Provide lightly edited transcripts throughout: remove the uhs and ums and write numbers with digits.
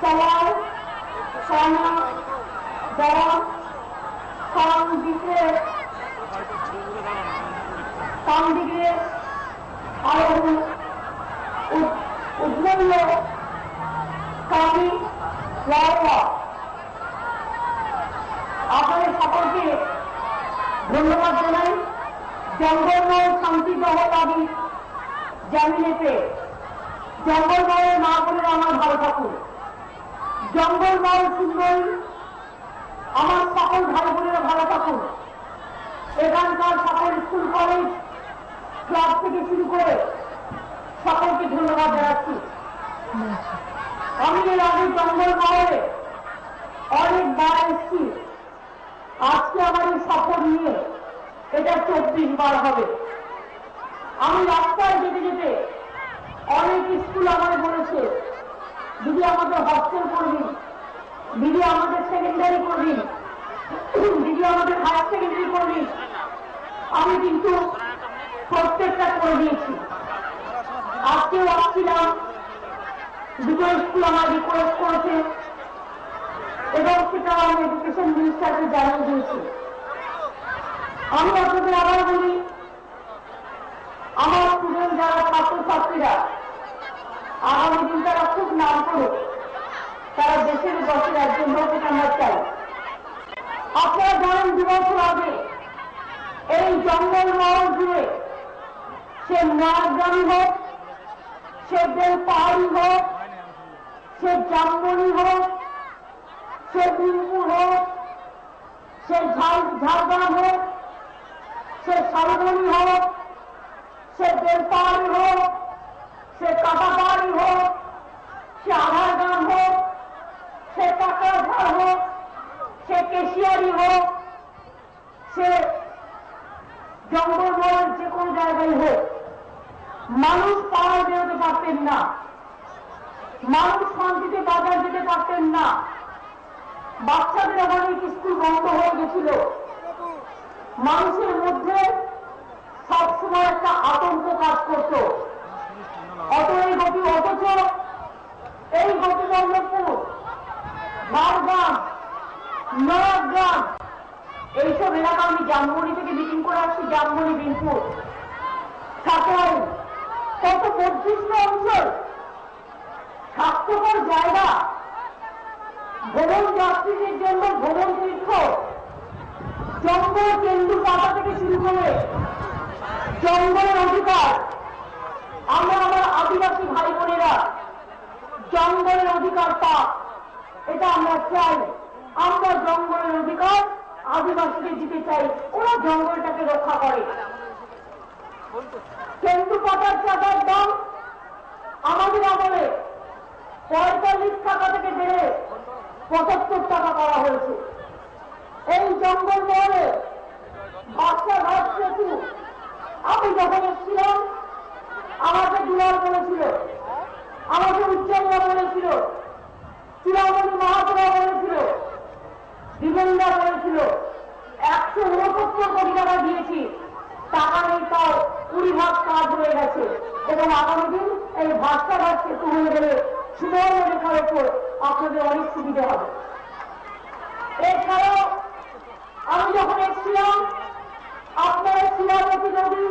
সবাই যারা সাম দিকে আরো উদ্মূল্য কামি আপনাদের সকলকে ধন্যবাদ জানাই। জঙ্গলময় শান্তিগ্রহবাদী জামিনেতে জঙ্গলময়ের মা বোনেরা আমার ভালো থাকুন। জঙ্গলময় সুন্দরী আমার সকল ভাই বোনেরা ভালো থাকুন। এখানকার সকল স্কুল কলেজ ক্লাব থেকে শুরু করে সকলকে ধন্যবাদ জানাচ্ছি। আমি এর আগে জঙ্গলময়ে অনেকবার এসেছি। আজকে আমার এই সফর নিয়ে এটা 24 বার হবে। আমি রাস্তায় যেতে যেতে অনেক স্কুল আমাদের বলেছে, দিদি আমাদের হস্টেল করবি, দিদি আমাদের সেকেন্ডারি করবি, দিদি আমাদের হায়ার সেকেন্ডারি করবি। আমি কিন্তু প্রত্যেকটা করে দিয়েছি। আজকেও আসছিলাম, দুটো স্কুল আমার রিকোয়েস্ট করেছে এবং সেটা আমি এডুকেশন মিনিস্টারকে জানিয়ে দিয়েছি। আমি আপনাদের আবার বলি, আমার স্টুডেন্ট যারা ছাত্রছাত্রীরা আগামী দিন তারা খুব নাম করুক, তারা দেশের বছর একজন হোক, এটা আমরা চাই। আপনারা জানেন 2 বছর আগে এই জঙ্গলমহল জুড়ে, সে নয়াগ্রামী হোক, সে বেলপাহাড়ি হোক, সে জামবনি হোক, সে বিনপুর হোক, সে ঝাড়গ্রাম হোক, সে শালবনি হোক, সে বেলপাহাড়ি হোক, সে কাটাপাহাড়ি হোক, সে আধারগ্রাম হোক, সে কাকারঝাড় হোক, সে কেশিয়ারি হোক, সে জঙ্গলমহল যে কোনো জায়গায় হোক, মানুষ পাড়ায় বেরোতে পারতেন না, মানুষ শান্তিতে বাজার যেতে পারতেন না। বাচ্চাদের অনেক স্কুল বন্ধ হয়ে গেছিল। মানুষের মধ্যে সবসময় একটা আতঙ্ক কাজ করত। অথচ এই গোপীবল্লভপুর, ঝাড়গ্রাম, নয়াগ্রাম এইসব এলাকা, আমি জামবনি থেকে মিটিং করে আসছি, জামবনি, বিনপুর, সাঁকরাইল, কত বর্ধিষ্ণ অঞ্চল, স্বাস্থ্যকর জায়গা, ভ্রমণ যাত্রীদের জন্য ভ্রমণ তীর্থ, জঙ্গল কেন্দ্র পাতা থেকে শুরু করে জঙ্গলের অধিকার। আমরা আমার আদিবাসী ভাই বোনেরা জঙ্গলের অধিকার পাক, এটা আমরা চাই। আমরা জঙ্গলের অধিকার আদিবাসীকে দিতে চাই, ওরা জঙ্গলটাকে রক্ষা করে। কেন্দ্র পাতার চাঁদার দাম আমাদের আমলে 45 টাকা থেকে বেড়ে 75 টাকা করা হয়েছে। এই জঙ্গলমহলে ভাষাঘাট সেতু, আমি যখন এসেছিলাম আমাকে দুলাল বলেছিল, আমাকে উজ্জ্বলরা বলেছিল, চূড়ামণি মাহাতোরা বলেছিল, বিমলদা বলেছিল 169 কোটি টাকা দিয়েছি, টাকা নেই, তাও 20 ভাগ কাজ হয়ে গেছে। এবং আগামী দিন এই ভাষাঘাট সেতু হয়ে গেলে সুবর্ণ রেখার উপর আপনাদের অনেক সুবিধা হবে। এছাড়াও আমি যখন এসেছিলাম আপনারা শিলাবতী নদী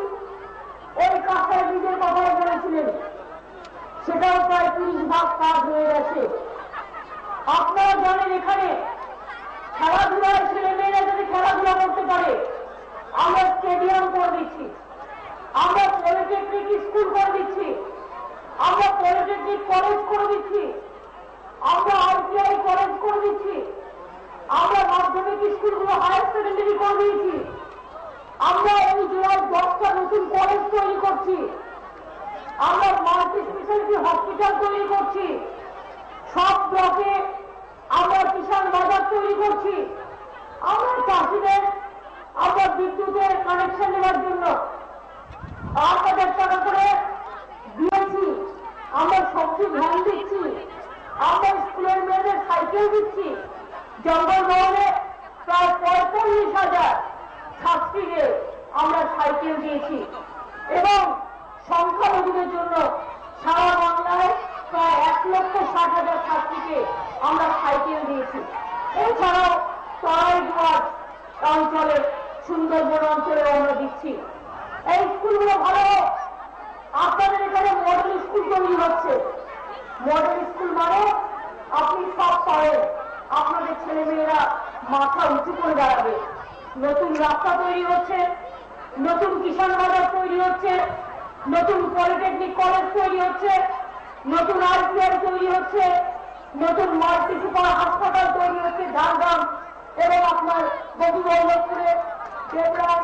ওই কাঁচার বীজের কথা বলেছিলেন, সেটাও প্রায় 30 ভাগ কাজ হয়ে গেছে। আপনারা জানেন এখানে খেলাধুলার ছেলেমেয়েরা যদি খেলাধুলা করতে পারে, আমরা স্টেডিয়াম করে দিচ্ছি, আমরা পলিটেকনিক স্কুল করে দিচ্ছি, আমরা পলিটেকনিক কলেজ করে দিচ্ছি, আমরা আইটিআই কলেজ করে দিচ্ছি, আমরা মাধ্যমিক স্কুলগুলো হায়ার সেকেন্ডারি করে দিয়েছি, আমরা এই জেলায় 10টা নতুন কলেজ তৈরি করছি, আমরা মাল্টি স্পেশালিটি হসপিটাল তৈরি করছি, সব ব্লকে আমরা কিষাণ বাজার তৈরি করছি, আমরা চাষিদের আমরা বিদ্যুতের কানেকশন নেওয়ার জন্য 8,000 টাকা করে দিয়েছি, আমরা সবজি ভ্যান দিচ্ছি, আমরা স্কুলের মেয়েদের সাইকেল দিচ্ছি। জঙ্গলমহলে প্রায় 45,000 ছাত্রীকে আমরা সাইকেল দিয়েছি এবং সংখ্যালঘুদের জন্য সারা বাংলায় প্রায় 1,60,000 ছাত্রীকে আমরা সাইকেল দিয়েছি। এছাড়াও তরাইদুয়ার অঞ্চলে, সুন্দরবন অঞ্চলে আমরা দিচ্ছি। এই স্কুলগুলো ভালো হোক। আপনাদের এখানে মডেল স্কুল তৈরি হচ্ছে। মডেল স্কুল মানে আপনি সব পারেন, আপনাদের ছেলে মেয়েরা মাথা উঁচু করে দাঁড়াবে। নতুন রাস্তা তৈরি হচ্ছে, নতুন কিষাণ বাজার তৈরি হচ্ছে, নতুন পলিটেকনিক কলেজ তৈরি হচ্ছে, নতুন আইটিআই তৈরি হচ্ছে, নতুন মাল্টি সুপার হাসপাতাল তৈরি হচ্ছে ঝাড়গ্রাম এবং আপনার গোপীবল্লভপুরে, দেবরায়।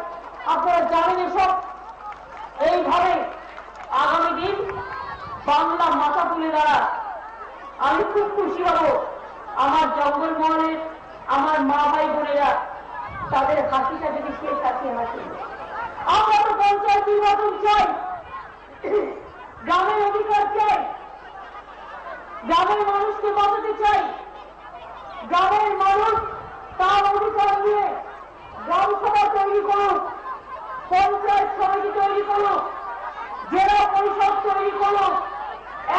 আপনারা জানেন এসব। এইভাবে আগামী দিন বাংলা মাথা তুলে দাঁড়ায়। আমি খুব খুশি হব আমার জঙ্গলমহলের আমার মা ভাই বোনেরা তাদের হাসিটা যদি শেষ হাসি হাসি। আমরা তো পঞ্চায়েত নির্বাচন চাই, গ্রামের অধিকার চাই, গ্রামের মানুষকে বাঁচাতে চাই। গ্রামের মানুষ তার অধিকার নিয়ে গ্রামসভা তৈরি করুক, পঞ্চায়েত সমিতি তৈরি করুক, জেলা পরিষদ তৈরি করুক।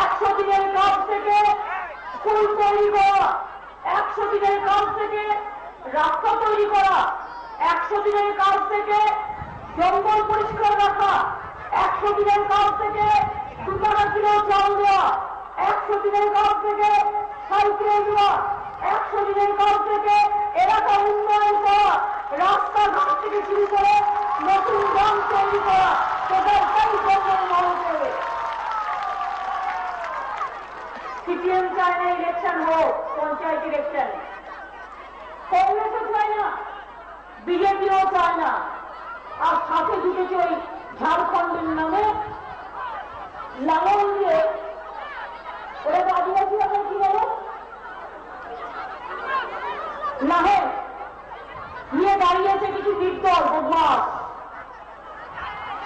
100 দিনের কাজ থেকে স্কুল তৈরি করা, 100 দিনের কাজ থেকে রাস্তা তৈরি করা, 100 দিনের কাজ থেকে জঙ্গল পরিষ্কার রাখা, 100 দিনের কাজ থেকে 2 টাকা কিলো চাল দেওয়া, 100 দিনের কাজ থেকে সাইকেল দেওয়া, 100 দিনের কাজ থেকে এলাকা উন্নয়ন করা, রাস্তাঘাট থেকে শুরু করে নতুন গ্রাম তৈরি করা। সিপিএম চায় না ইলেকশন হোক, পঞ্চায়েত ইলেকশন। কংগ্রেসও চায় না, বিজেপিও চায় না। আর সাথে জুটেছে ওই ঝাড়খণ্ডের নামে লাঙল দিয়ে, ওরা তো আদিবাসী আপনার কি বলো, লাহের নিয়ে দাঁড়িয়েছে কিছু বিদ্যল বদমাস।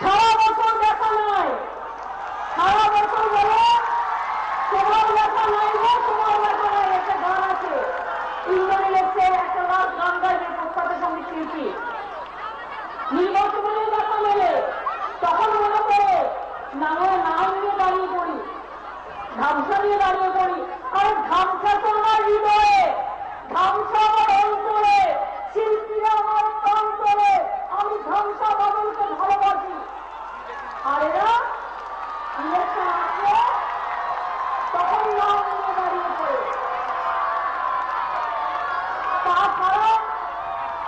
সারা বছর দেখা নাই, সারা বছর বলে তোমার লেখা নাই গো, তোমার লেখা নাই। একটা গান আছে ইন্দ্রনীলের, একটা লাল গান গাইবে প্রখ্যাত সঙ্গীত শিল্পী। নির্বাচনে দেখা মেলে তখন মনে করে নাম নিয়ে দাঁড়িয়ে পড়ি, ধামসা নিয়ে দাঁড়িয়ে পড়ি। আরে ধামসা তো আমার হৃদয়ে, ধামসা আমার অন্তরে, শিল্পীরা আমার প্রান্তরে। আমি ধামসা বাদলকে ভালোবাসি। আর এরা ইলেকশন আসলে তখন নাম নিয়ে দাঁড়িয়ে পড়ে। তাছাড়া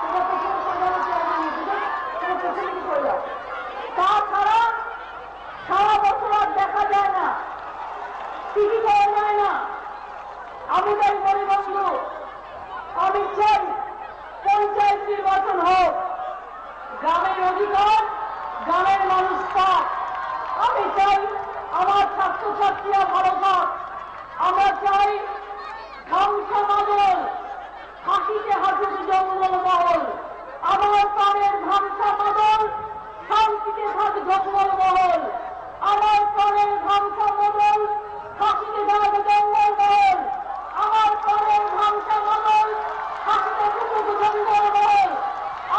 তোমার পেছনে পড়ে যাবে, তোমার পেছনে কি পড়ে যাবে। তাছাড়া সারা বছর আর দেখা যায় না, টিভি পাওয়া যায় না। আমি তাই বলি বন্ধু, আমি চাই পঞ্চায়েত নির্বাচন হোক, গ্রামের অধিকার গ্রামের মানুষ পাক। আমি চাই আমার ছাত্রছাত্রীরা ভালো থাক। আমরা চাই ধামসা বাদল হাসিতে হাসুক জঙ্গলমহল। আমার প্রাণের ধামসা বাদল শান্তিতে থাক জঙ্গলমহল। আমার প্রাণের ধামসা বাদল হাসিতে থাক জঙ্গলমহল। আমার প্রাণের ধামসা বাদল হাসিতে থাকুক জঙ্গলমহল।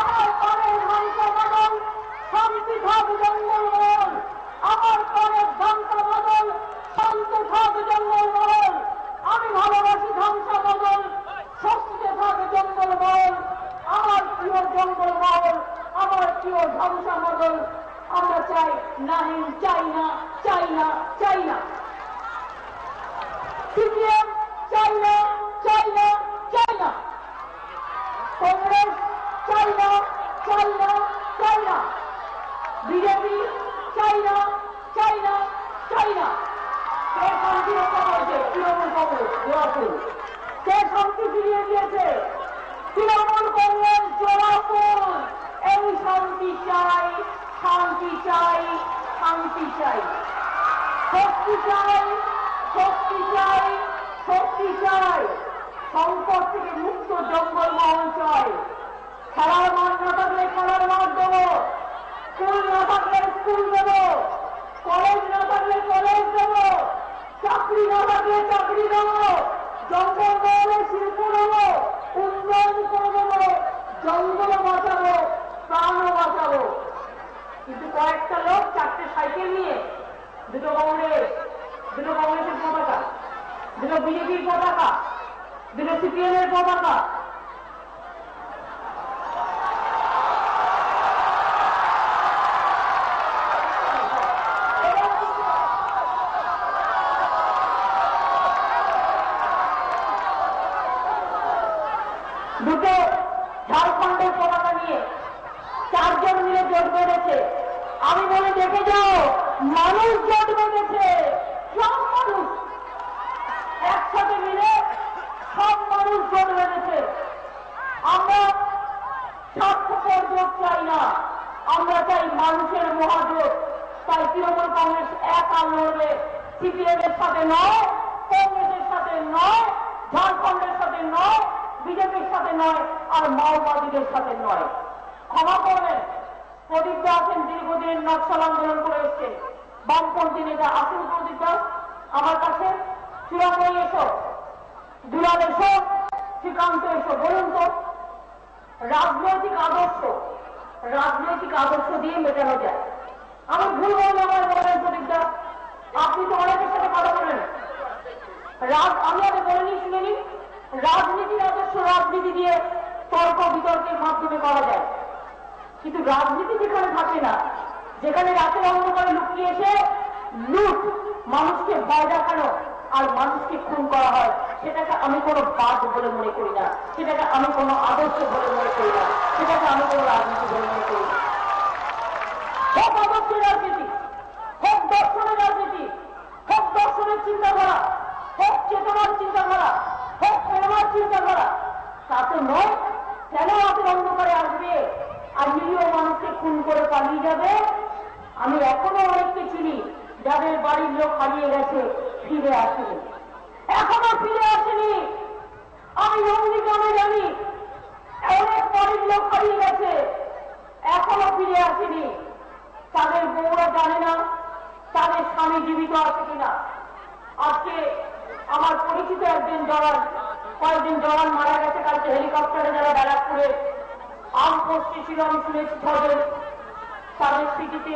আমার প্রাণের ধামসা বাদল শান্তি থাক জঙ্গলমহল। আমার প্রাণের ধামসা বাদল শান্ত থাক জঙ্গলমহল। আমি ভালোবাসি ধামসা বাদল, শক্তিতে থাক জঙ্গলমহল। আমার প্রিয় জঙ্গলমহল, আমার প্রিয় ধামসা বাদল। আমরা চাই নাহিন, চাই না, চাই না, চাই না। সিপিএম চাই না, চাই না, চাই না। কংগ্রেস চাই না, চাই না, চাই না। বিজেপি চাই না, চাই না, চাই না। কে শান্তি রক্ষা করেছে? তৃণমূল কংগ্রেস জোড়াফুল। কে শান্তি ফিরিয়ে দিয়েছে? তৃণমূল কংগ্রেস জোড়াফুল। এই শান্তি চাই, শান্তি চাই, শান্তি চাই। শক্তি চাই, শক্তি চাই, শক্তি চাই। সংকট থেকে মুক্ত জঙ্গলমহল চাই। খেলার মাঠ না থাকলে খেলার মাঠ দেবো, স্কুল না থাকলে স্কুল দেবো, কলেজ না থাকলে কলেজ দেবো, চাকরি না থাকলে চাকরি দেবো, জঙ্গলমহলে শিল্প দেবো, উন্নয়ন করে দেবো, জঙ্গল বাঁচাবো, প্রাণও বাঁচাবো। কিন্তু কয়েকটা লোক 4টে সাইকেল নিয়ে, দুটো কংগ্রেসের পতাকা, দুটো বিজেপির পতাকা, দুটো সিপিএম এর পতাকা। দুটো ঝাড়খণ্ডের পতাকা নিয়ে চারজন মিলে জোট বেঁধেছে। আমি বলে দেখে যাও, মানুষ জোট বেঁধেছে, সব মানুষ একসাথে মিলে সব মানুষ জোট বেঁধেছে। আমরা স্বার্থপর জোট চাই না, আমরা চাই মানুষের মহাজোট। তাই তৃণমূল কংগ্রেস একা লড়বে, সিপিএম এর সাথে নয়, কংগ্রেসের সাথে নয়, ঝাড়খণ্ডের সাথে নয়, বিজেপির সাথে নয়, আর মাওবাদীদের সাথে নয়। ক্ষমা করবেন, প্রদীপদা আছেন, দীর্ঘদিন নকশাল আন্দোলন করে এসছেন, বামপন্থী নেতা আসেন। প্রদীপদা আমার কাছে, চূড়াময়ী এসো, দুলাল এসো, শ্রীকান্ত এসো। বলুন তো, রাজনৈতিক আদর্শ দিয়ে মেটানো যায়? আমি ভুল বলবো আমার বলেন প্রদীপদা, আপনি তো অনেকের সাথে কথা বলেন। আমি আগে বলেনি, শুনেনি, রাজনীতির আদর্শ রাজনীতি দিয়ে তর্ক বিতর্কের মাধ্যমে করা যায়, কিন্তু রাজনীতি যেখানে থাকে না, যেখানে রাতের অন্ধকারে লুকিয়ে এসে লুট, মানুষকে ভয় দেখানো আর মানুষকে খুন করা হয়, সেটাকে আমি কোনো বাদ বলে মনে করি না, সেটাকে আমি কোনো আদর্শ বলে মনে করি না, সেটাকে আমি কোনো রাজনীতি বলে মনে করি না। হোক আদর্শের রাজনীতি, হোক দর্শনের রাজনীতি, হোক দর্শনের চিন্তাধারা, হোক চেতনার চিন্তাধারা, হোক প্রেরণার চিন্তাধারা, তাতে নয় কেন রাতের অন্ধকারে আসবে আর নিরীহ মানুষকে খুন করে পালিয়ে যাবে। আমি এখনো অনেককে চিনি যাদের বাড়ির লোক হারিয়ে গেছে, ফিরে আসেনি, এখনো ফিরে আসেনি। আমি অগ্নিগ্রামে জানি অনেক বাড়ির লোক হারিয়ে গেছে, এখনো ফিরে আসেনি। তাদের বউরা জানে না তাদের স্বামী জীবিত আছে কিনা। আজকে আমার পরিচিত একজন জওয়ান, কয়েকদিন জওয়ান মারা গেছে কালকে হেলিকপ্টারে, যারা ব্যারাকপুরে আর্মফোর্সে ছিল, আমি শুনেছি 6 জন। তাদের স্মৃতিতে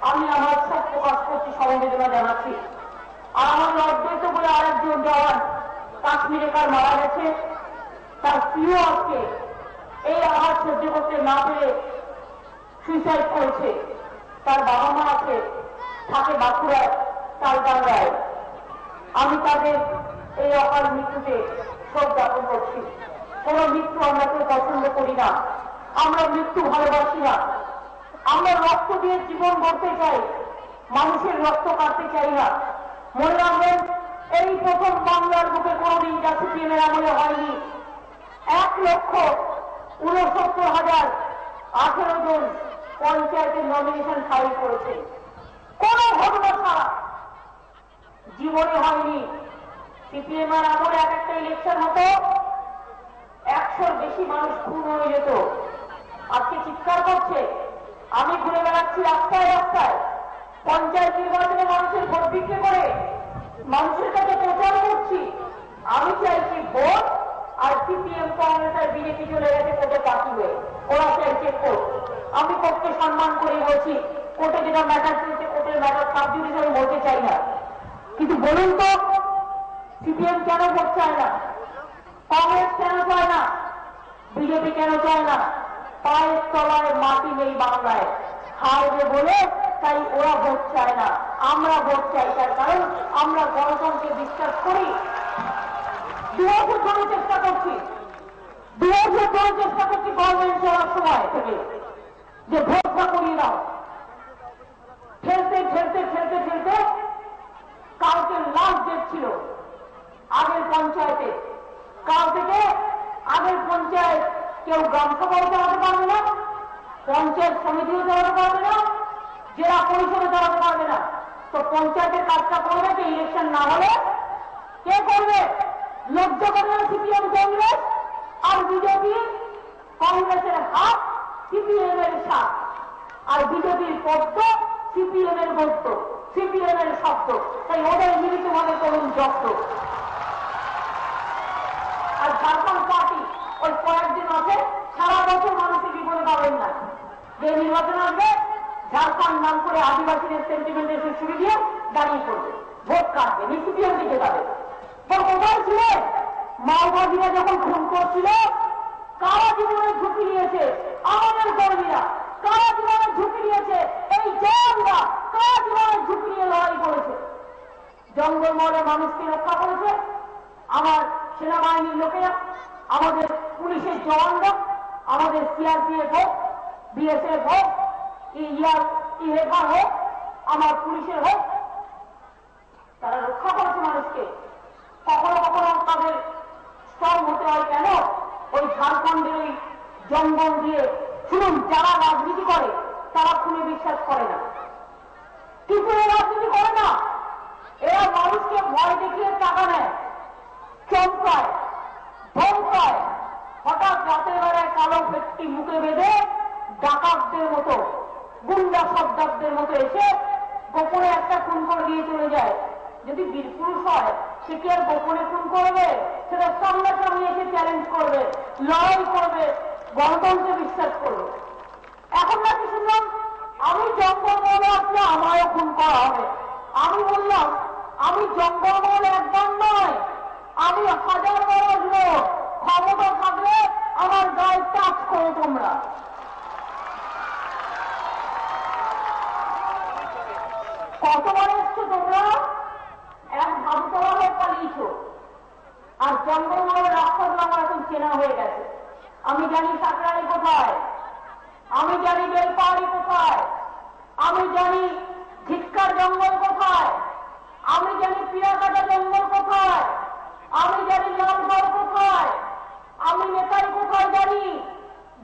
আমি আমার শোক প্রকাশ করছি, সমবেদনা জানাচ্ছি। আর আমার অদ্বৈত বলে আরেকজন জওয়ান কাশ্মীরে কার মারা গেছে, তার স্ত্রীও আজকে এই আঘাত সহ্য করতে না পেরে সুইসাইড করেছে। তার বাবা মা আছে, থাকে বাঁকুড়ায়, তালডাংরায়। আমি তাদের এই অকাল মৃত্যুতে শোক জ্ঞাপন করছি। কোন মৃত্যু আমরা কেউ পছন্দ করি না, আমরা মৃত্যু ভালোবাসি না। আমরা রক্ত দিয়ে জীবন গড়তে চাই, মানুষের রক্ত কাটতে চাই না। মনে রাখবেন, এই প্রথম বাংলার বুকে কোনদিন যা সিপিএমের আমলে হয়নি। 1,69,018 জন পঞ্চায়েতের নমিনেশন ফাইল করেছে, কোন ঘটনা ছাড়া জীবনে হয়নি। সিপিএম এর আমলে এক একটা ইলেকশন হতো, 100-র বেশি মানুষ খুন হয়ে যেত। আজকে চিৎকার করছে, আমি ঘুরে বেড়াচ্ছি রাস্তায় রাস্তায়, পঞ্চায়েত নির্বাচনে মানুষের ভোট বিক্রি করে মানুষের কাছে প্রচার করছি। আমি চাইছি ভোট, আর সিপিএম কংগ্রেস আর বিজেপি চলে গেছে কোর্টে পাখি হয়ে, ওরা চাইছে কোর্ট। আমি কোর্টকে সম্মান করে বলছি, কোর্টে যেটা ম্যাটার চলছে, কোর্টের ম্যাটার সাবজুডিস আমি বলতে চাই না। কিন্তু বলুন তো, সিপিএম কেন ভোট চায় না, কংগ্রেস কেন চায় না, বিজেপি কেন চায় না? পায়ের তলায় মাটি নেই বাংলায়, হারবে বলে তাই ওরা ভোট চায় না, আমরা ভোট চাই। তার কারণ আমরা গণতন্ত্রে বিশ্বাস করি। 2 বছর ধরে চেষ্টা করছি, 2 বছর ধরে চেষ্টা করছি গভর্নমেন্ট চলার সময় থেকে যে ভোটটা করিয়ে দাও। ঠেলতে ঠেলতে ঠেলতে ঠেলতে কালকে লাস্ট ডেট ছিল আগের পঞ্চায়েতে। কাল থেকে আগের পঞ্চায়েত কেউ গ্রামসভাও চালাতে পারবে না, পঞ্চায়েত সমিতিও চালাতে পারবে না, জেলা পরিষদে চালাতে পারবে না। তো পঞ্চায়েতের কাজটা করবে যে ইলেকশন না হলে কে করবে? লজ্জ করবে সিপিএম কংগ্রেস আর বিজেপি। কংগ্রেসের হাত সিপিএম এর সাথ, আর বিজেপির পদ্ম সিপিএম এর গদ্য, সিপিএম এর শব্দ। তাই ওদের মিলিতভাবে করুন জব্দ। আর ঝাড়খণ্ড পার্টি ওই কয়েকদিন আছে, সারা বছর মানুষের বিপদে পাবেন না। যে নির্বাচন আসবে, ঝাড়খণ্ড নাম করে আদিবাসীদের সেন্টিমেন্টের সুবিধা দিয়ে দাঁড়িয়ে করবে, ভোট কাটবে, সিপিএম দিকে যাবে। তো কোথায় ছিলে? মাওবাদীরা যখন খুন করছিল, কারা জীবনের ঝুঁকি নিয়েছে? আমাদের কর্মীরা। কারা জীবনের ঝুঁকি নিয়েছে? এই জওয়ানরা। কারা জীবনের ঝুঁকি নিয়ে লড়াই করেছে? জঙ্গলমহলে মানুষকে রক্ষা করেছে আমার সেনাবাহিনীর লোকেরা, আমাদের পুলিশের জওয়ানরা, আমাদের সিআরপিএফ হোক, বিএসএফ হোক, ইহেফার হোক, আমার পুলিশের হোক, তারা রক্ষা করেছে মানুষকে। কখনো কখনো তাদের স্ট্রং হতে হয় কেন? ওই ঝাড়খণ্ডের ওই জঙ্গল দিয়ে শুনুন, যারা রাজনীতি করে তারা খুনে বিশ্বাস করে না, কিন্তু এরা রাজনীতি করে না। এরা মানুষকে ভয় দেখিয়ে টাকা নেয়, চমকায়, ধমকায়। হঠাৎ রাতের বেলায় কালো পেটটি মুখে বেঁধে ডাকাতদের মতো, গুন্ডা সর্দারদের মতো এসে গোপনে একটা খুন করে দিয়ে চলে যায়। যদি বীরপুরুষ হয় সে কি আর গোপনে খুন করবে? সেটা সামনাসামনি এসে চ্যালেঞ্জ করবে, লড়াই করবে, গণতন্ত্রে বিশ্বাস করবে। এখন নাকি শুনলাম আমি জঙ্গলমহলে আসলে আমারও খুন করা হবে। আমি বললাম আমি জঙ্গলমহলে একদম নয়, আমি হাজার বার আসবো। ক্ষমতা থাকলে আমার গায়ে টাচ করো তোমরা। কতবার এসছো তোমরা? এক ভাবতলা হয়ে পালিয়েছ। আর জঙ্গলমহলের রাস্তাগুলো আমার এখন চেনা হয়ে গেছে। আমি জানি সাকরালি কোথায়, আমি জানি বেলপাহাড়ি কোথায়, আমি জানি ধিক্কার জঙ্গল কোথায়, আমি জানি পিয়াকাটা জঙ্গল কোথায়, আমি জানি লালগড় কোথায়, আমি নেতাই কোথায় জানি,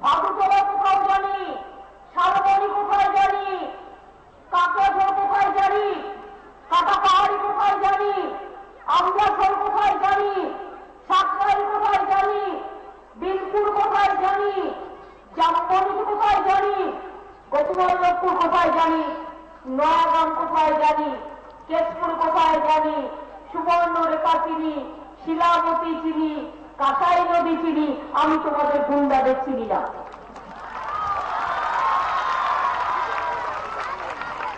ভাদুতলা কোথায় জানি, শালবনি কোথায় জানি, কাকড়াঝোড় কোথায় জানি, কাটা পাহাড়ি কোথায় জানি, আমলাঝোড় কোথায় জানি, সাকরাইল কোথায় জানি, বিনপুর কোথায় জানি, জামবনি কোথায় জানি, গোপীবল্লভপুর কোথায় জানি, নয়াগ্রাম কোথায় জানি, কেশপুর কোথায় জানি, সুবর্ণরেখা চিনি, শিলাবতী চিনি, কাঁসাই নদী চিনি। আমি তোমাদের গুন্ডাদের চিনি না।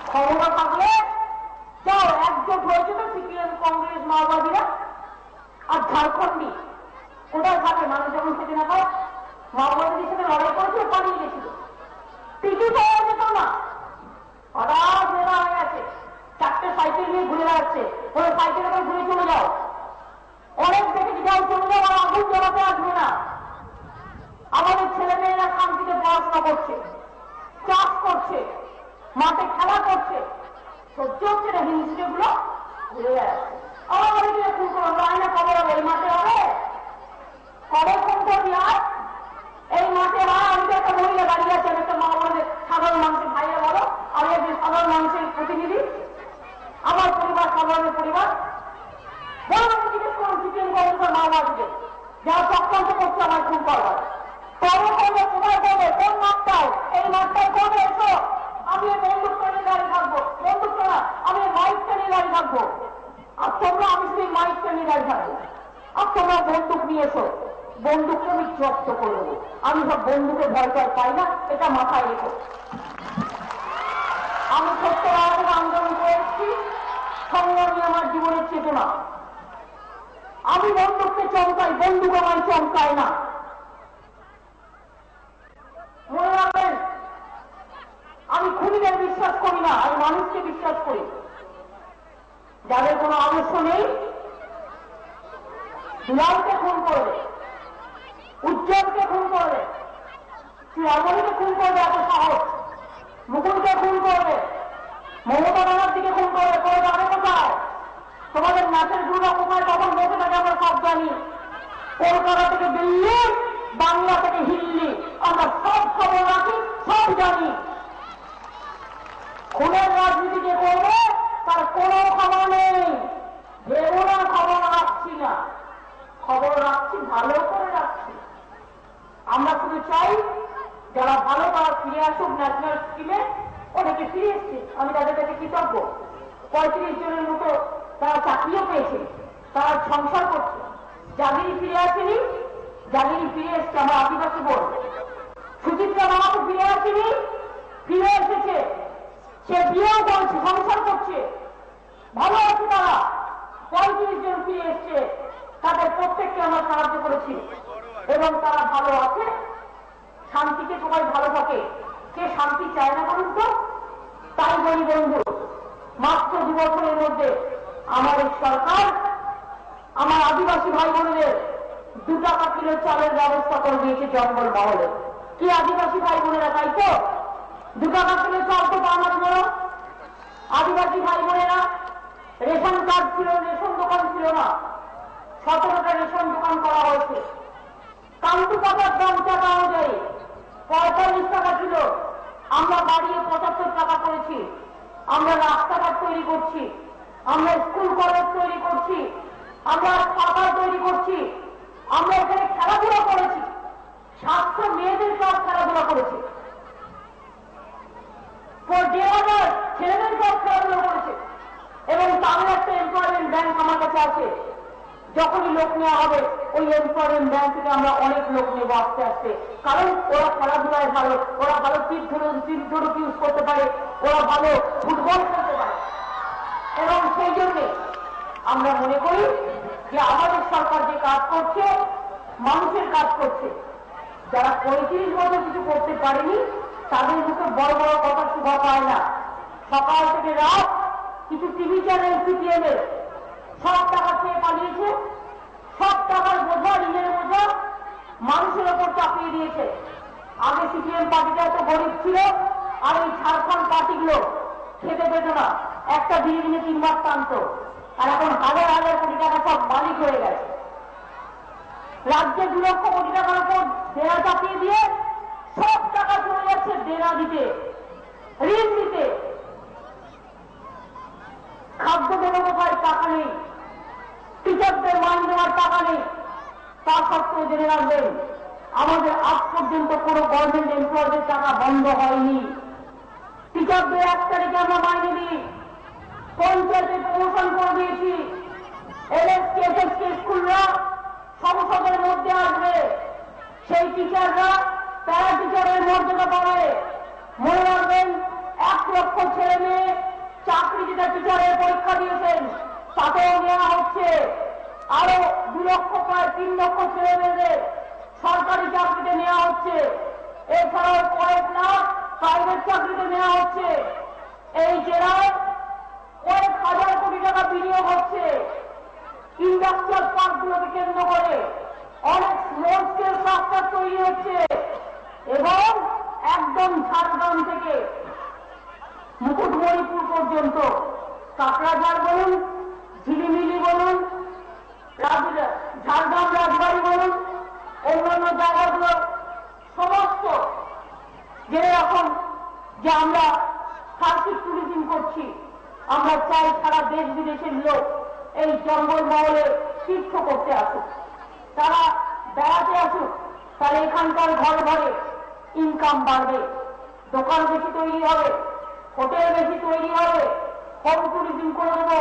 ক্ষমতা থাকলে যাও, একজোট হয়েছে তো সিপিএম, কংগ্রেস, মাওবাদীরা। আর ঝাড়খণ্ডী কোথায় থাকে? মানুষ যখন খেতে না পায়, মাওবাদীদের সাথে লড়াই করেছে, পালিয়ে গেছিল, টিকিট পাওয়া যেত না। হঠাৎ নেতা হয়ে গেছে, চারটে সাইকেল নিয়ে ঘুরে বেড়াচ্ছে। ওই সাইকেল করে ঘুরে চলে যাও, অনেক দেখেছি, যাও চলে যাও, আর আগুন জ্বালাতে আসবে না। আমাদের ছেলেমেয়েরা শান্তিতে পড়াশোনা করছে, চাষ করছে, মাঠে খেলা করছে, সহ্য হচ্ছে না হিংসেগুলো ঘুরে বেড়াচ্ছে। আমার খুন করবো, আইনা খবর হবে এই মাঠে হবে, খবর ফোন করবি আর এই মাঠে হয়। আমি তো একটা মহিলা দাঁড়িয়ে আছে, একটা মা বলে সাধারণ মানুষের ভাইয়া বলো, আমি একজন সাধারণ মানুষের প্রতিনিধি, আমার পরিবার সাধারণের পরিবার। বলো, আমি জিজ্ঞেস করুন সিপিএম কংগ্রেসের মাওবাদীদের যারা চক্রান্ত করছে আমার খুন করবার, কবে করবে, কোথায় করবে, কোন মাঠটায়? এই মাঠটায় করবে, এসো। আমি এই বন্দুকটা নিয়ে দাঁড়িয়ে থাকবো, বন্দুকটা না, আমি এই মাইকটা নিয়ে দাঁড়িয়ে থাকবো। আর তোমরা, আমি শুধু এই মাইকটা নিয়ে দাঁড়িয়ে থাকবো, আর তোমরা বন্দুক নিয়ে এসো। বন্দুককে আমি জব্দ করে দেবো। আমি সব বন্দুকে ভয় পাই না, এটা মাথায় রেখো। আমি ৭০ থেকে আন্দোলন করে এসেছি, সংগ্রামী আমার জীবনের চেতনা। আমি বন্দুককে চমকাই, বন্দুক আমায় চমকায় না। মনে রাখবেন, আমি খুনিদের বিশ্বাস করি না, আমি মানুষকে বিশ্বাস করি। যাদের কোনো আদর্শ নেই, দুলালকে খুন করবে, উজ্জ্বলকে খুন করবে, শ্রীরামণীকে খুন করবে, এত সাহস। মুকুলকে খুন করবে, মমতা ব্যানার্জিকে খুন করবে, করে যাবে কোথায়? তোমাদের নাচের গুরুরা কোথায় কখন বসে থাকে আমরা সব জানি। কলকাতা থেকে দিল্লি, বাংলা থেকে হিল্লি, আমরা সব খবর রাখি, সব জানি। খুনের রাজনীতি যে করবে তার কোনো খবর নেই। ভেবো না খবর রাখছি না, খবর রাখছি, ভালো করে রাখছি। আমরা শুধু চাই যারা ভালো তারা ফিরে আসুক ন্যাশনাল স্কিমে। অনেকে ফিরে এসছে, আমি তাদের কাছে কৃতজ্ঞ। ৩৫ জনের মতো তারা চাকরিও পেয়েছে, তারা সংসার করছে। জাগিরি ফিরে আসেনি, জাগিরি ফিরে এসছে আমার আদিবাসী বোন। সুচিত্রা মামাকে ফিরে আসেনি, ফিরে এসেছে, সে বিয়েও করেছে, সংসার করছে, ভালো আছে তারা। 35 জন ফিরে এসছে, তাদের প্রত্যেককে আমরা সাহায্য করেছি এবং তারা ভালো আছে। শান্তিতে সবাই ভালো থাকে, কে শান্তি চায় না বলুন তো? তাই বলি বন্ধু, মাত্র 2 বছরের মধ্যে আমাদের সরকার আমার আদিবাসী ভাই বোনেদের 2 টাকা কিলো চালের ব্যবস্থা করে দিয়েছে জঙ্গল মহলে। কি আদিবাসী ভাই বোনেরা, তাই তো? 2 টাকা কিলো চাল তো পাওয়ার জন্য আদিবাসী ভাই বোনেরা, রেশন কার্ড ছিল, রেশন দোকান ছিল না, 17টা রেশন দোকান করা হয়েছে। কান্তু পাতার দাম টাকা অনুযায়ী 45 টাকা ছিল, আমরা বাড়িয়ে 75 টাকা করেছি। আমরা রাস্তাঘাট তৈরি করছি, আমরা স্কুল কলেজ তৈরি করছি, আমরা পাকা তৈরি করছি, আমরা এখানে খেলাধুলা করেছি, 700 মেয়েদের সব খেলাধুলা করেছি, 1,500 ছেলেদের সব খেলাধুলা করেছে। এবং তাদের একটা এমপ্লয়মেন্ট ব্যাংক আমার কাছে আছে, যখনই লোক নেওয়া হবে ওই এমপ্লয়মেন্ট ব্যাংক থেকে আমরা অনেক লোক নেবো আস্তে আস্তে। কারণ ওরা খেলাধুলায় ভালো, ওরা ভালো তীর্থরূপ ইউজ করতে পারে, ওরা ভালো ফুটবল খেলতে পারে। এবং সেই জন্যে আমরা মনে করি যে আমাদের সরকার যে কাজ করছে মানুষের কাজ করছে। যারা 35 বছর কিছু করতে পারেনি তাদের মুখে বড় বড় কথা শোভা পায় না। সকাল থেকে রাত কিছু টিভি চ্যানেল সিপিএমের সব টাকা খেয়ে পালিয়েছে, সব টাকার বোঝা, ঋণের বোঝা মানুষের ওপর চাপিয়ে দিয়েছে। আগে সিপিএম পার্টিটা এত গরিব ছিল, আর এই ঝাড়খণ্ড পার্টিগুলো খেতে পেত না, একটা দিনে 3 মাস টানত, আর এখন হাজার হাজার কোটি টাকা সব মালিক হয়ে গেছে। রাজ্যে 2 লক্ষ কোটি টাকার উপর দেনা চাপিয়ে দিয়ে সব টাকা চলে যাচ্ছে দেনা দিতে, ঋণ দিতে। খাদ্য দেবো কোথায় টাকা নেই, টিচারদের মাইন দেওয়ার টাকা নেই। তা সত্ত্বেও জেনে রাখবেন, আমাদের আজ পর্যন্ত কোনো গভর্নমেন্ট এমপ্লয়ীদের টাকা বন্ধ হয়নি। টিচারদের 1 তারিখে আমরা মাইনে দিই, পঞ্চায়েতে প্রমোশন করে দিয়েছি। এলএসকে এসএসকে স্কুলরা সংসদের মধ্যে আসবে, সেই টিচাররা প্যারা টিচারের মর্যাদা পাবে। মনে রাখবেন, 1 লক্ষ ছেলে মেয়ে চাকরি যেটা টিচারের পরীক্ষা দিয়েছেন তাতেও নেওয়া হচ্ছে। আরো 2 লক্ষ প্রায় 3 লক্ষ ছেলে মেয়েদের সরকারি চাকরিতে নেওয়া হচ্ছে। এছাড়াও কয়েক লাখ প্রাইভেট চাকরিতে নেওয়া হচ্ছে। এই জেলায় কয়েক হাজার কোটি টাকা বিনিয়োগ হচ্ছে। ইন্ডাস্ট্রিয়াল পার্কগুলোকে কেন্দ্র করে অনেক স্মল স্কেল স্ট্রাকচার তৈরি হচ্ছে। এবং একদম ঝাড়গ্রাম থেকে মুকুটমণিপুর পর্যন্ত, কাকড়াঝাড় বলুন, ঝিলিমিলি বলুন, ঝাড়গ্রাম রাজবাড়ি বলুন, অন্যান্য জায়গাগুলো সমস্ত যেরকম যে আমরা সার্কিট ট্যুরিজম করছি, আমরা চাই সারা দেশ বিদেশের লোক এই জঙ্গল মহলে তীর্থ করতে আসুক, তারা বেড়াতে আসুক। তাহলে এখানকার ঘরে ঘরে ইনকাম বাড়বে, দোকান বেশি তৈরি হবে, হোটেল বেশি তৈরি হবে, হোম ট্যুরিজম করে দেবো।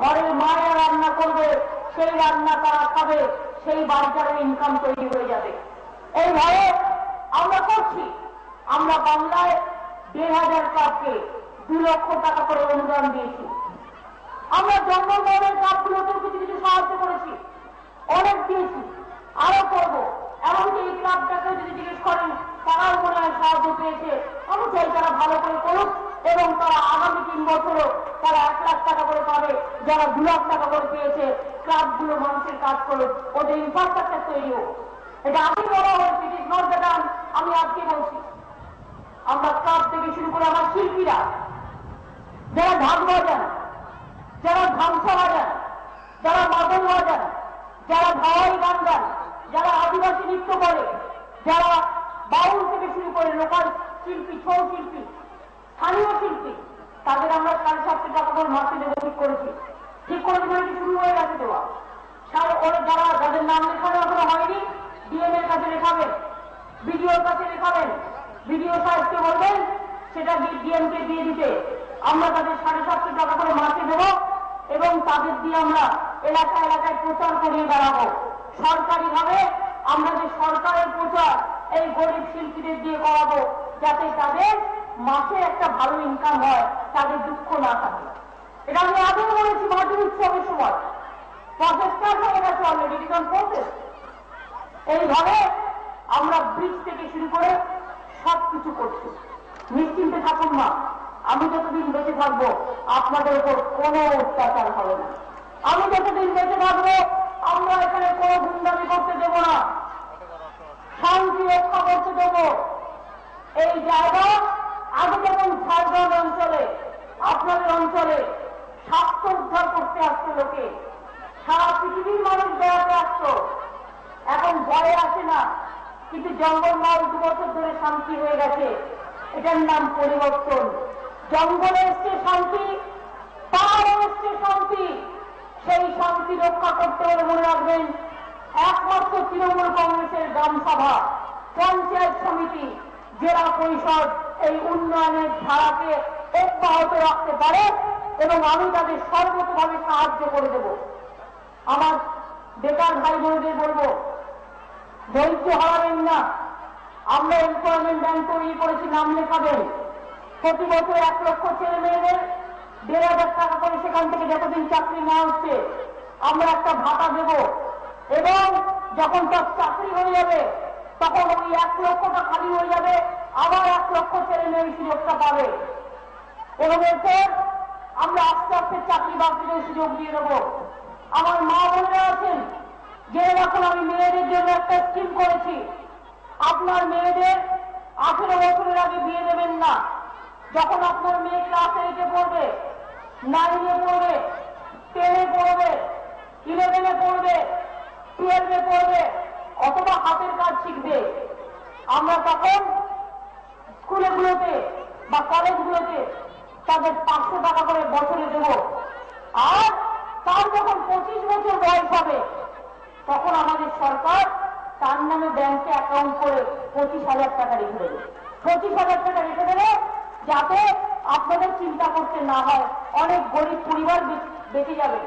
ঘরের মায়েরা রান্না করবে, সেই রান্না তারা খাবে, সেই বাজারে ইনকাম তৈরি হয়ে যাবে। এইভাবে আমরা করছি। আমরা বাংলায় 1,500 ক্লাবকে 2 লক্ষ টাকা করে অনুদান দিয়েছি। আমরা জঙ্গল মহলের ক্লাবগুলোকেও কিছু কিছু সাহায্য করেছি, অনেক দিয়েছি, আরো করব। এমনকি এই ক্লাবটাকেও যদি জিজ্ঞেস করেন তারাও মনে হয় সাহায্য পেয়েছে। আমি চাই তারা ভালো করে করুক এবং তারা আগামী 3 বছরও তারা 1 লাখ টাকা করে পাবে। যারা 2 লাখ টাকা করে পেয়েছে, ক্লাবগুলো মানুষের কাজ করুক, ওদের ইনফ্রাস্ট্রাকচার তৈরি হোক। এটা আমি বলা হয়েছে, ইট ইজ নট দ্যাট আমি আজকে বলছি। আমরা ক্লাব থেকে শুরু করে আমার শিল্পীরা, যারা ঢাক বাজান, যারা ধামসা বাজান, যারা মাদল বাজান, যারা ভাওয়াই গান গান, যারা আদিবাসী নৃত্য করে, যারা বাউল থেকে শুরু করে লোকাল শিল্পী, ছৌ শিল্পী, স্থানীয় শিল্পী, তাদের আমরা 750 টাকা করে মাসে দেবো ঠিক করেছি। ঠিক করে কি শুরু হয়ে গেছে দেওয়া। যারা যাদের নাম লেখানো এখনো হয়নি, ডিএম এর কাছে লেখাবেন, বিডিওর কাছে লেখাবেন, বিডিও সাহেবকে বলবেন সেটা ডিএম কে দিয়ে দিতে। আমরা তাদের 750 টাকা করে মাসে দেবো এবং তাদের দিয়ে আমরা এলাকা এলাকায় প্রচার করিয়ে বেড়াবো। সরকারিভাবে আমরা যে সরকারের প্রচার এই গরিব শিল্পীদের দিয়ে করাবো, যাতে তাদের মাসে একটা ভালো ইনকাম হয়, তাদের দুঃখ না থাকে। এটা আমি আগেও বলেছি ভাটি উৎসবের সময়, প্রচেষ্টা হয়ে গেছে already, it is on process. এইভাবে আমরা ব্রিজ থেকে শুরু করে সবকিছু করছি। নিশ্চিন্তে থাকুন মা, আমি যতদিন বেঁচে থাকবো আপনাদের উপর কোনো অত্যাচার হবে না। আমি যতদিন বেঁচে থাকবো আমরা এখানে কোনো গুন্ডামি করতে দেব না, শান্তি রক্ষা করতে দেব। এই জায়গা আগে যেমন ঝাড়গ্রাম অঞ্চলে, আপনাদের অঞ্চলে স্বাস্থ্য উদ্ধার করতে আসতো লোকে, সারা পৃথিবীর মানুষ বেড়াতে আসতো, এখন ভয়ে আসে না। কিন্তু জঙ্গলমহল 2 বছর ধরে শান্তি হয়ে গেছে, এটার নাম পরিবর্তন। জঙ্গলে এসছে শান্তি, পাহাড়ে এসছে শান্তি। সেই শান্তি রক্ষা করতে হলে মনে রাখবেন, একমাত্র তৃণমূল কংগ্রেসের গ্রামসভা, পঞ্চায়েত সমিতি, জেলা পরিষদ এই উন্নয়নের ধারাকে অব্যাহত রাখতে পারে এবং আমি তাদের সর্বতভাবে সাহায্য করে দেব। আমার বেকার ভাই বোনদের বলবো, ধৈর্য হারাবেন না। আমরা এমপ্লয়মেন্ট ব্যাংক তৈরি করেছি, নাম লেখাবেন। প্রতি বছর 1 লক্ষ ছেলে মেয়েদের 1,500 টাকা করে সেখান থেকে যতদিন চাকরি না হচ্ছে আমরা একটা ভাতা দেব, এবং যখন তার চাকরি হয়ে যাবে তখন ওই 1 লক্ষটা খালি হয়ে যাবে, আবার 1 লক্ষ ছেলে মেয়ে সুযোগটা পাবে। এবং এরপর আমরা আস্তে আস্তে চাকরি বাকরির সুযোগ দিয়ে দেবো। আমার মা বোনেরা আছেন, যে এখন আমি মেয়েদের জন্য একটা স্কিম করেছি। আপনার মেয়েদের 18 বছরের আগে বিয়ে দেবেন না। যখন আপনার মেয়ে ক্লাস 8-এ পড়বে, 9-এ পড়বে, 10-এ পড়বে, 11-এ পড়বে, 12-এ পড়বে, অথবা হাতের কাজ শিখবে, আমরা তখন স্কুলগুলোতে বা কলেজগুলোতে তাদের 500 টাকা করে বছরে দেব। আর তার যখন 25 বছর বয়স হবে তখন আমাদের সরকার তার নামে ব্যাংকে অ্যাকাউন্ট করে 25,000 টাকা রেখে দেবে। 25,000 টাকা রেখে দেবে যাতে আপনাদের চিন্তা করতে না হয়। অনেক গরিব পরিবার বেঁচে যাবে,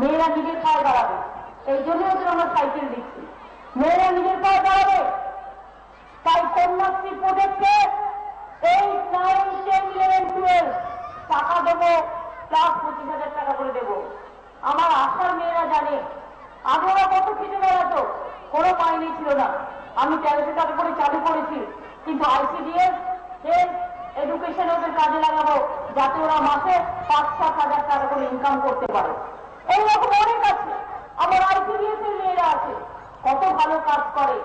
মেয়েরা নিজের পায়ে দাঁড়াবে। এই জন্য ওদের আমরা সাইকেল দিচ্ছি, মেয়েরা নিজের পায়ে দাঁড়াবে। তাই কন্যাশ্রী প্রজেক্টে 8, 9, 10, 11, 12 টাকা দেবো, প্লাস 25,000 টাকা করে দেবো। আমার আশার মেয়েরা জানে, আগে ওরা কত খেতে বেড়াতো, কোনো মাইনে ছিল না। আমি 1300 টাকা করে চালু করেছি, কিন্তু ICDS এডুকেশন ওদের কাজে লাগাবো যাতে ওরা মাসে 5-7 হাজার টাকা করে ইনকাম করতে পারে। এইরকম অনেক আছে। আমার ICDS এর মেয়েরা আছে, কত ভালো কাজ করে।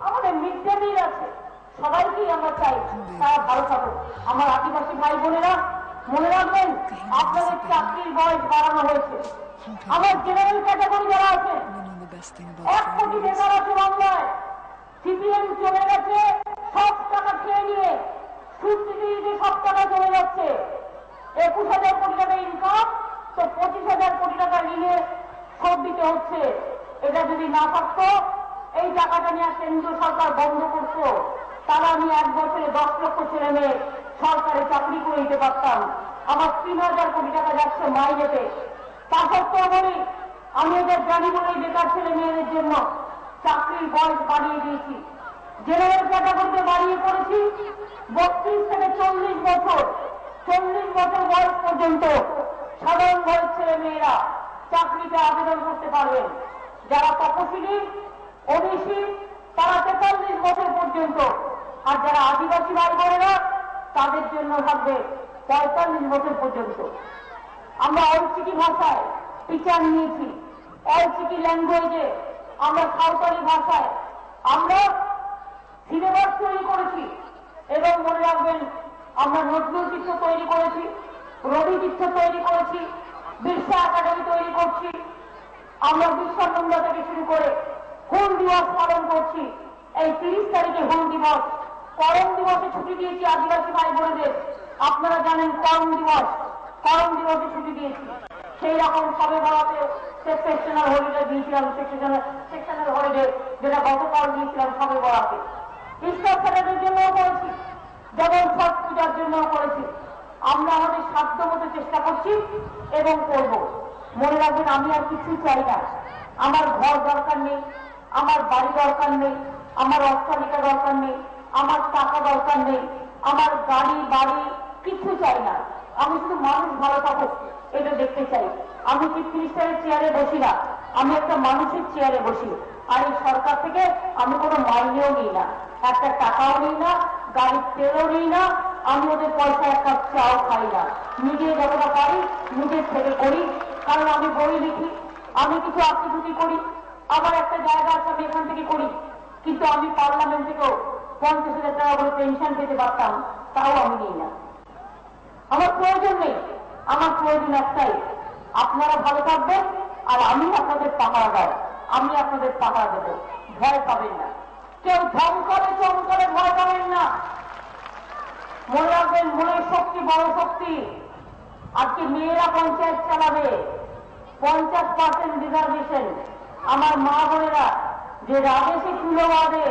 আমাদের মিড ডে মিল আছে, সবাইকেই আমরা চাই তারা ভালো থাকুক। আমার আদিবাসী ভাই বোনেরা মনে রাখবেন, আপনাদের চাকরির বয়স বাড়ানো হয়েছে। আমার জেনারেল ক্যাটাগরি যারা আছে, 1 কোটি বেকার আছে বাংলায়। CPM চলে গেছে সব টাকা খেয়ে নিয়ে, সুদে সব টাকা চলে যাচ্ছে। 21,000 কোটি টাকা ইনকাম, তো 25,000 কোটি টাকা ঋণে শোধ দিতে হচ্ছে। এটা যদি না থাকতো, এই টাকাটা নিয়ে কেন্দ্র সরকার বন্ধ করতো, তাহলে আমি 1 বছরে 10 লক্ষ ছেলে মেয়ে সরকারি চাকরি করে দিতে পারতাম। আমার 3,000 কোটি টাকা যাচ্ছে মাইনেতে। তা সত্ত্বেও বলি, আমি এদের জানি বলেই বেকার ছেলে মেয়েদের জন্য চাকরির বয়স বাড়িয়ে দিয়েছি। জেনারেল ক্যাটাগরিতে বাড়িয়ে করেছি 32 থেকে 40 বছর। 40 বছর বয়স পর্যন্ত সাধারণ বয়স ছেলে মেয়েরা চাকরিতে আবেদন করতে পারবেন। যারা তপশিলি, OBC তারা 43 বছর পর্যন্ত, আর যারা আদিবাসী ভাই বোনেরা তাদের জন্য থাকবে 45 বছর পর্যন্ত। আমরা অলচিকি ভাষায় টিচার নিয়েছি, অলচিকি ল্যাঙ্গুয়েজে আমরা সাঁওতালি ভাষায় আমরা সিলেবাস তৈরি করেছি। এবং মনে রাখবেন, আমরা নজরুল তীর্থ তৈরি করেছি, রবি তীর্থ তৈরি করেছি, বিরসা একাডেমি তৈরি করছি। আমরা বিশ্বনন্দা থেকে শুরু করে হুল দিবস পালন করছি। এই 30 তারিখে হুল দিবস, করম দিবসে ছুটি দিয়েছি আদিবাসী ভাই বোনেদের। আপনারা জানেন করম দিবসে ছুটি দিয়েছি। সেই রকম সবে বরাতে সেকশনাল হলিডে দিয়েছিলাম, সেকশনাল হলিডে যেটা গতকাল দিয়েছিলাম সবে বরাতে। ইস্টার স্যাটারডের জন্যও করেছি, যেমন ছট পূজার জন্যও করেছি। আমরা আমাদের সাধ্য মতো চেষ্টা করছি এবং করব। মনে রাখবেন, আমি আর কিছুই চাই না। আমার ঘর দরকার নেই, আমার বাড়ি দরকার নেই, আমার অট্টালিকা দরকার নেই, আমার টাকা দরকার নেই, আমার গাড়ি বাড়ি কিছু চাই না। আমি শুধু মানুষ ভালো থাকুক এটা দেখতে চাই। আমি চিফ মিনিস্টারের চেয়ারে বসি না, আমি একটা মানুষের চেয়ারে বসি, আর এই সরকার থেকে আমি কোনো মাইনেও নিই না, একটা টাকাও নিই না, গাড়ির তেলও নিই না, আমি ওদের পয়সা এক কাপ চাও খাই না, নিজে যতটা পারি নিজের থেকে করি। কারণ আমি বই লিখি, আমি কিছু আত্মীতি করি, আবার একটা জায়গা আছে আমি এখান থেকে করি, কিন্তু আমি পার্লামেন্ট থেকেও 50,000 টাকা করে পেনশন পেতে পারতাম, তাও আমি নিই না। আমার প্রয়োজন নেই, আমার প্রয়োজন একটাই, আপনারা ভালো থাকবেন আর আমি আপনাদের পাহারাদার, আমি আপনাদের পাহারা দেব, ভয় পাবেন না, কেউ ধমকালে চমকালে ভয় পাবেন না। মনে রাখবেন, মনের শক্তি বড় শক্তি। আজকে মেয়েরা পঞ্চায়েত চালাবে, 50% রিজার্ভেশন। আমার মা বোনেরা যে রাজেশে চুলো বাঁধে,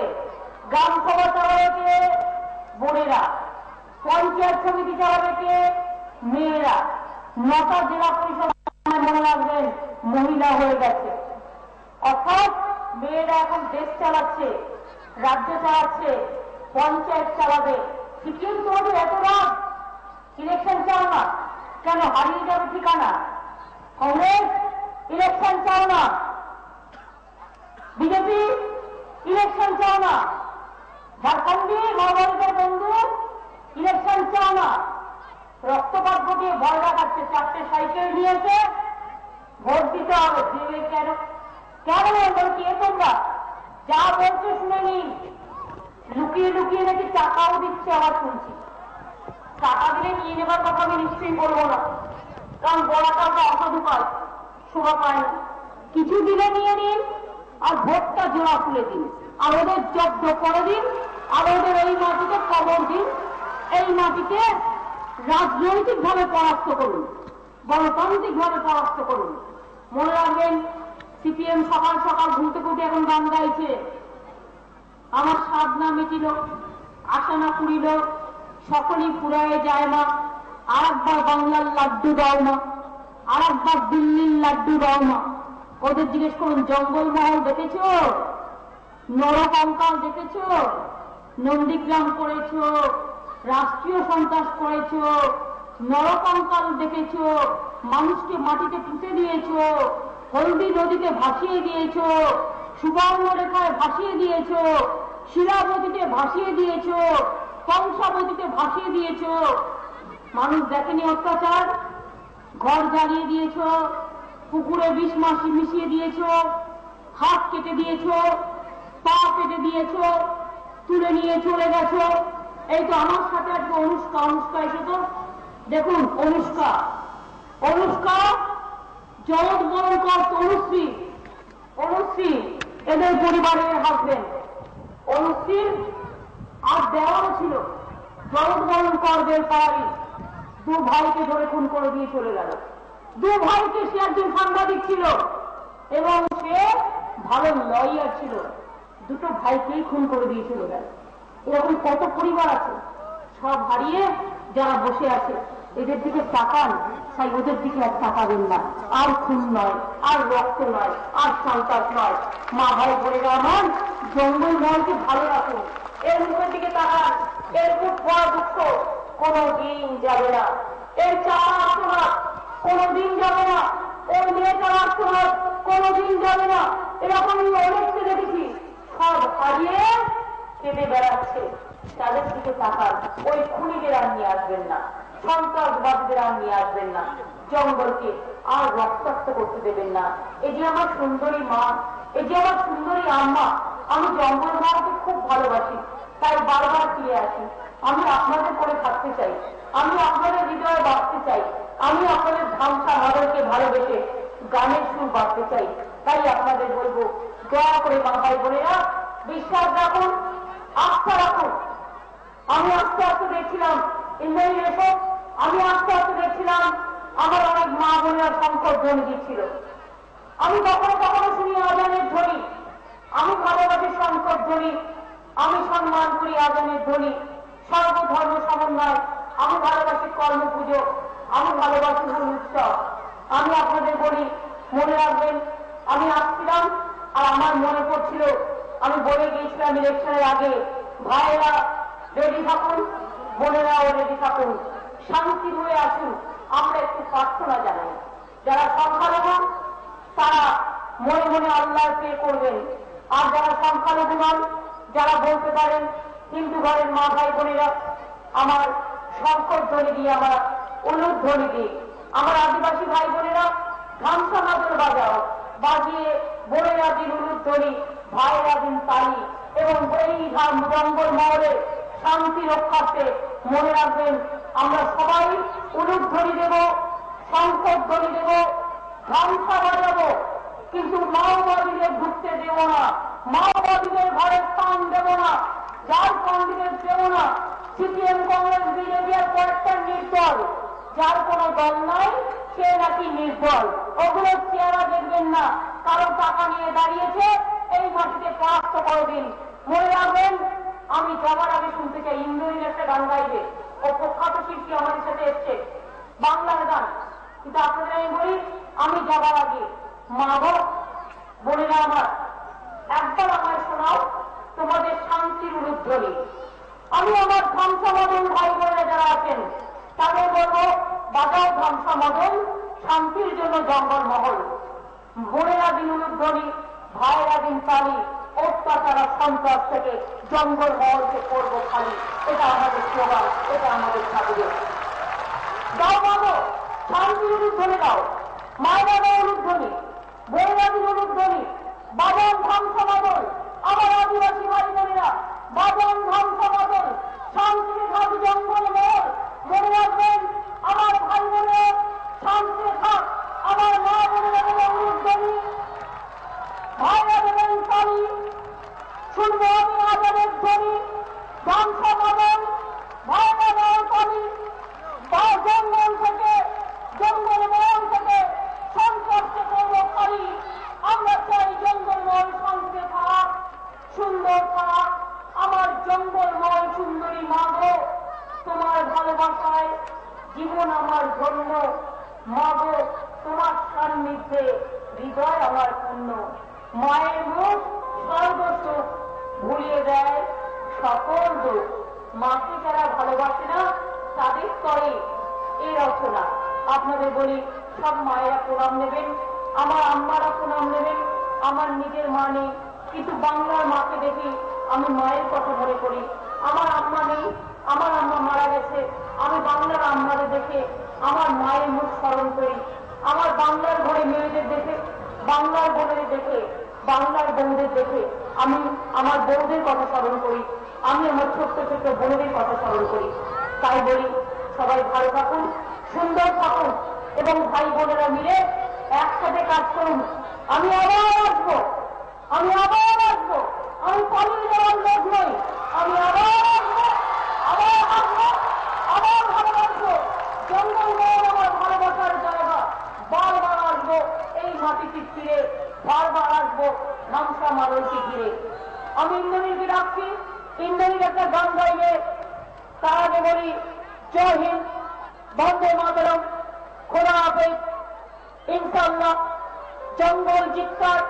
গ্রাম সভা চালাবে কে? বোনেরা। পঞ্চায়েত সমিতি চালাবে কে? মেয়েরা। 9টা জেলা পরিষদ মনে রাখবেন মহিলা হয়ে গেছে। অর্থাৎ মেয়েরা এখন দেশ চালাচ্ছে, রাজ্য চালাচ্ছে, পঞ্চায়েত চালাবে। সিকিম তোমাদের এত রাগ, ইলেকশন চাও না কেন? হারিয়ে যাবে ঠিকানা। কংগ্রেস ইলেকশন চাও না, বিজেপি ইলেকশন চাও না, ঝাড়খণ্ডী মাওবাদীদের বন্ধু ইলেকশন চাও না। রক্তপাত ঘটিয়ে ভয় দেখাচ্ছে, 4টে সাইকেল নিয়েছে, ভোট দিতে হবে। দেবে কেন? কেন কে তোমরা? যা বলছে শুনে নিন। লুকিয়ে লুকিয়ে নাকি টাকাও দিচ্ছে, আবার শুনছি। টাকা দিলে নিয়ে নেবার কথা আমি নিশ্চয়ই বলবো না, কারণ বড় টাকা অসাধু কাজ, শোভা পায় না। কিছু দিলে নিয়ে নিন আর ভোটটা জোড়া খুলে দিন, আর ওদের জব্দ করে দিন, আর ওদের এই মাটিতে কবর দিন। এই মাটিতে রাজনৈতিক ভাবে পরাস্ত করুন, গণতান্ত্রিক ভাবে পরাস্ত করুন। মনে রাখবেন, সিপিএম সকাল সকাল ঘুম থেকে উঠে এখন গান গাইছে, আমার স্বাদ না মিটিল, আশা না পুরিল, সকলেই ফুরায়ে যায় মা, আর একবার বাংলার লাড্ডু দাও মা, আর একবার দিল্লির লাড্ডু দাও মা। ওদের জিজ্ঞেস করুন, জঙ্গলমহল দেখেছ? নরকঙ্কাল দেখেছ? নন্দীগ্রাম করেছ, রাষ্ট্রীয় সন্ত্রাস করেছ, নরকঙ্কাল দেখেছ, মানুষকে মাটিতে পুঁতে দিয়েছ, হলদি নদীতে ভাসিয়ে দিয়েছ, সুবর্ণ রেখায় ভাসিয়ে দিয়েছ, শিলাবতীতে ভাসিয়ে দিয়েছ, কংসাবতীতে ভাসিয়ে দিয়েছ। মানুষ দেখেনি অত্যাচার? ঘর জ্বালিয়ে দিয়েছ, পুকুরে বিষ মিশিয়ে দিয়েছ, হাত কেটে দিয়েছ, পা কেটে দিয়েছ, তুলে নিয়ে চলে গেছ। এই তো আমার সাথে আজকে অনুষ্কা এসে তো দেখুন, অনুষ্কা জগৎবরণকর, অনুশ্রী এদের পরিবারের হাসবেন্ড। অনুশ্রীর আর দেওয়ারও ছিল, জগৎবরণকরদের পাড়ারই 2 ভাইকে ধরে খুন করে দিয়ে চলে গেল। 2 ভাইকে, সে একজন সাংবাদিক ছিল এবং সে ভালো লয়ার ছিল, 2টো ভাইকেই খুন করে দিয়ে চলে গেল। এরকম কত পরিবার আছে, সব হারিয়ে যারা বসে আছে। এদের দিকে তাকান, তাই ওদের দিকে আর তাকাবেন না। আর খুন নয়, আর রক্ত নয়, আর সন্ত্রাস নয়। মা ভাই বোনেরা আমার, জঙ্গল মহলকে ভালো রাখুন। এর মুখের দিকে তাকান, এর মুখ পড়া দুঃখ কোনদিন যাবে না, এর চাওয়া আত্মঘাত কোনদিন যাবে না, ওর মেয়েটার আত্মঘাত কোনদিন যাবে না। এরকম অনেককে দেখেছি, সব হারিয়ে কেঁদে বেড়াচ্ছে। তাদের দিকে তাকান, ওই খুনিদের আর নিয়ে আসবেন না, সন্ত্রাসবাদীদের আর নিয়ে আসবেন না, জঙ্গলকে আর রক্তাক্ত করতে দেবেন না। এই যে আমার সুন্দরী মা, এই যে আমার সুন্দরী আম্মা, আমি জঙ্গল মাকে খুব ভালোবাসি, তাই বারবার ফিরে আসি। আমি আপনাদের করে থাকতে চাই, আমি আপনাদের হৃদয়ে বাঁচতে চাই, আমি আপনাদের ধামসা নগরকে ভালোবেসে গানের সুর বাঁধতে চাই। তাই আপনাদের বলবো, দয়া করে মা ভাই বোনেরা বিশ্বাস রাখুন, আস্থা রাখুন। আমি আস্তে আস্তে দেখছিলাম ইন্দ্রাণী এসো, আমি আস্তে আস্তে দেখছিলাম আমার অনেক মা বোনেরা সংকট ধ্বনি দিচ্ছিল। আমি কখনো কখনো শুনি আজানের ধ্বনি, আমি ভালোবাসি সংকট ধ্বনি, আমি সম্মান করি আজানের ধ্বনি, সর্বধর্ম সমন্বয়, আমি ভালোবাসি কর্ম পুজো, আমি ভালোবাসি উৎসব। আমি আপনাদের বলি, মনে রাখবেন, আমি আসছিলাম আর আমার মনে পড়ছিল, আমি বলে গিয়েছিলাম ইলেকশনের আগে, ভাইয়েরা রেডি থাকুন, বোনেরাও রেডি থাকুন, শান্তি হয়ে আসুন, আমরা একটু প্রার্থনা জানাই। যারা সংখ্যালঘু তারা মনে মনে আল্লাহর প্রে করবেন। আর যারা সংখ্যালঘু নন, যারা বলতে পারেন হিন্দু ঘরের মা ভাই বোনেরা, আমার শঙ্কর ধ্বনি দিয়ে, আমার উলুদ ধ্বনি দিয়ে, আমার আদিবাসী ভাই বোনেরা ধামসা মাদল বাজাও, বাজিয়ে বোনেরা দিন উলুদ ধ্বনি, ভাইরা দিন তালি, এবং এই জঙ্গল মহলে শান্তি রক্ষার্থে মনে রাখবেন আমরা সবাই উলুদ ধ্বনি দেব, শঙ্কর ধ্বনি দেব, ধামসা বাজাবো, কিন্তু মাওবাদীদের ঢুকতে দেব না, মাওবাদীদের ঘরে স্থান দেব না, যার কংগ্রেস দেব না। সিপিএম, কংগ্রেস, বিজেপি আর কয়েকটা নির্দল, যার কোনো দল নাই সে নাকি নির্দল। ওগুলো চেহারা দেখবেন না, কারো টাকা নিয়ে দাঁড়িয়েছে, এই মাটিতে পরাস্ত করে দিন। মনে রাখবেন, আমি যাবার আগে শুনতে চাই ইন্দ্রনীল একটা গান গাইবে, ও প্রখ্যাত শিল্পী আমাদের সাথে এসছে, বাংলার গান। কিন্তু আপনাদের আমি বলি, আমি যাবার আগে মা গো, বোনেরা আমার, একবার আমায় শোনাও তোমাদের শান্তির উলুধ্বনি। আমি আমার ধামসা মদন ভাই বোনেরা যারা আছেন তাদের বলবো, বাজাও ধামসা মদন, শান্তির জন্য জঙ্গল মহল। বোনেরা দিন উলুধ্বনি, ভাইরা দিন তালি, অত্যাচার সন্ত্রাস থেকে জঙ্গল মহলকে করবো খালি। এটা আমাদের স্লোগান, এটা আমাদের থাকবে। দাও বাবু শান্তির উলুধ্বনি দাও, মায়েরা দাও উলুধ্বনি, বোনেরা দিন উলুধ্বনি, বাজান ধামসা মদন। আমার আদিবাসী ভাই বোনেরা, বাজান ধামসা মদন, শান্তির থাক জঙ্গল মহল। মনে রাখবেন আমার ভাই বোনের শান্তি থাক, আমার মা বোনেরা দেবেন উলুধ্বনি, ভাইরা দেবেন তালি, শুনবো আমি আজানের ধ্বনি, ধামসা মদন, ভাইরা দেওয়ার তালি। জঙ্গল থেকে, জঙ্গল মহল থেকে সন্ত্রাসকে করবো খালি। আমরা চাই জঙ্গলমহল শান্তি থাক, সুন্দর থাক। আমার জঙ্গলমহল সুন্দরী মা গো, তোমার ভালোবাসায় জীবন আমার ধন্য। মা গো, তোমার সান্নিধ্যে হৃদয় আমার পূর্ণ। মায়ের মুখ সর্বসুখ ভুলিয়ে দেয় সকল দুঃখ। মাকে যারা ভালোবাসে না তাদের তরে এই রচনা। আপনাদের বলি, সব মায়েরা প্রণাম নেবেন, আমার আম্মারা প্রণাম নেবেন। আমার নিজের মা নেই, কিন্তু বাংলার মাকে দেখি আমি মায়ের কথা মনে করি। আমার আম্মা নেই, আমার আম্মা মারা গেছে, আমি বাংলার আম্মাদের দেখে আমার মায়ের মুখ স্মরণ করি। আমার বাংলার ঘরে মেয়েদের দেখে, বাংলার বোনের দেখে, বাংলার বউদের দেখে আমি আমার বউদের কথা স্মরণ করি, আমি আমার ছোট্ট ছোট্ট বোনদের কথা স্মরণ করি। তাই বলি, সবাই ভালো থাকুন, সুন্দর থাকুন, এবং ভাই বোনেরা মিলে একসাথে কাজ করুন। আমি আবার আসবো, আমি আবার আসবো, আমি পালিয়ে যাওয়ার লোক নই। আমি আবার আসবো, আবার আসবো, আবার ভালোবাসবো। জঙ্গল মহল আমার ভালোবাসার জায়গা, বারবার আসবো এই মাটিটি ফিরে, বারবার আসবো ধামসা মাদলকে ঘিরে। আমি ইন্দ্রনীলকে ডাকছি, ইন্দ্রনীল একটা গান গাইবে। তার আগে বলি, জয় হিন্দ, বন্দে মাতরম, খোদা হাফেজ। ইনশাআল্লাহ জঙ্গল জিতকার,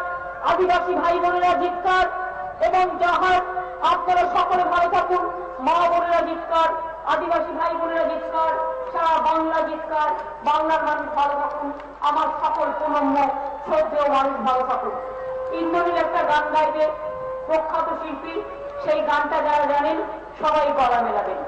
আদিবাসী ভাই বোনেরা জিতকার, এবং জাহাজ আপনারা সকলে ভালো থাকুন। মা বোনেরা জিতকার, আদিবাসী ভাই বোনেরা জিতকার, সারা বাংলা জিতকার। বাংলার মানুষ ভালো থাকুন, আমার সকল প্রণম্য শ্রদ্ধেয় মানুষ ভালো থাকুন। ইন্দ্রনীল একটা গান গাইবে, প্রখ্যাত শিল্পী, সেই গানটা যারা জানেন সবাই গলা মেলাবেন।